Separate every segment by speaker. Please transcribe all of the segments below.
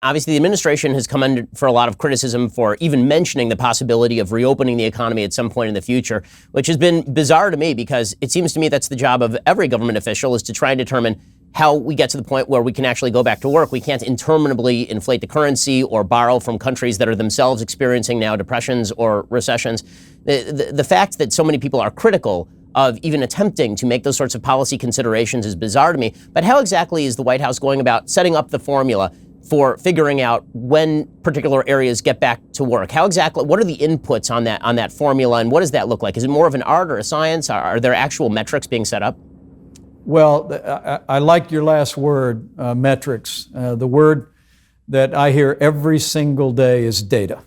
Speaker 1: Obviously, the administration has come under for a lot of criticism for even mentioning the possibility of reopening the economy at some point in the future, which has been bizarre to me because it seems to me that's the job of every government official, is to try and determine how we get to the point where we can actually go back to work. We can't interminably inflate the currency or borrow from countries that are themselves experiencing now depressions or recessions. The fact that so many people are critical of even attempting to make those sorts of policy considerations is bizarre to me. But how exactly is the White House going about setting up the formula for figuring out when particular areas get back to work? How exactly, what are the inputs on that formula, and what does that look like? Is it more of an art or a science? Are there actual metrics being set up?
Speaker 2: Well, I like your last word, metrics. The word that I hear every single day is data.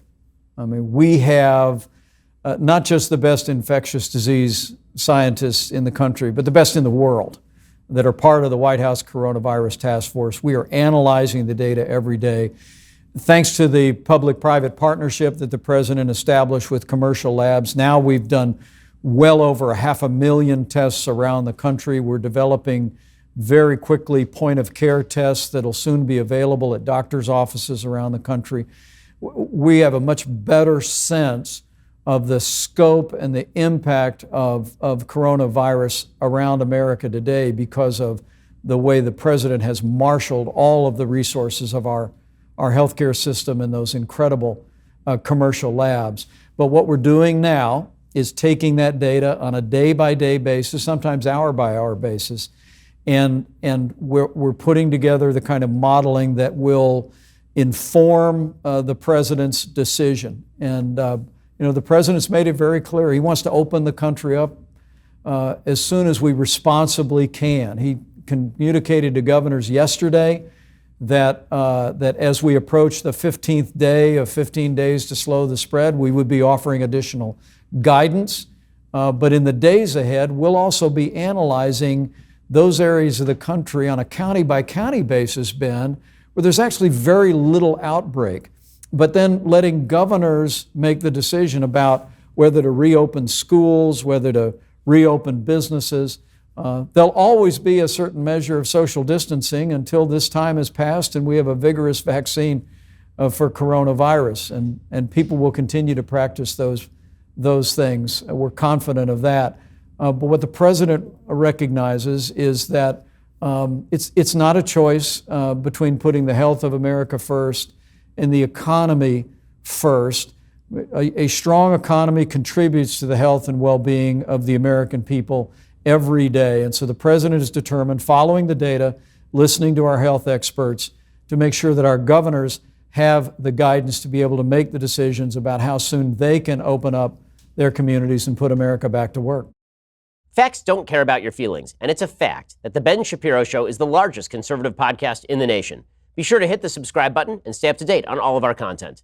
Speaker 2: I mean, we have not just the best infectious disease scientists in the country, but the best in the world that are part of the White House Coronavirus Task Force. We are analyzing the data every day. Thanks to the public-private partnership that the President established with commercial labs, now we've done well over 500,000 tests around the country. We're developing very quickly point-of-care tests that'll soon be available at doctors' offices around the country. We have a much better sense of the scope and the impact of coronavirus around America today because of the way the President has marshaled all of the resources of our healthcare system and those incredible commercial labs. But what we're doing now is taking that data on a day-by-day basis, sometimes hour-by-hour basis, and we're putting together the kind of modeling that will inform the President's decision. And the President's made it very clear he wants to open the country up as soon as we responsibly can. He communicated to governors yesterday that as we approach the 15th day of 15 days to slow the spread, we would be offering additional guidance. But in the days ahead, we'll also be analyzing those areas of the country on a county-by-county basis, Ben, where there's actually very little outbreak, but then letting governors make the decision about whether to reopen schools, whether to reopen businesses. There'll always be a certain measure of social distancing until this time has passed and we have a vigorous vaccine for coronavirus, and people will continue to practice those things. We're confident of that. But what the President recognizes is that it's not a choice between putting the health of America first and the economy first. A strong economy contributes to the health and well-being of the American people every day. And so the President is determined, following the data, listening to our health experts, to make sure that our governors have the guidance to be able to make the decisions about how soon they can open up their communities and put America back to work.
Speaker 1: Facts don't care about your feelings, and it's a fact that The Ben Shapiro Show is the largest conservative podcast in the nation. Be sure to hit the subscribe button and stay up to date on all of our content.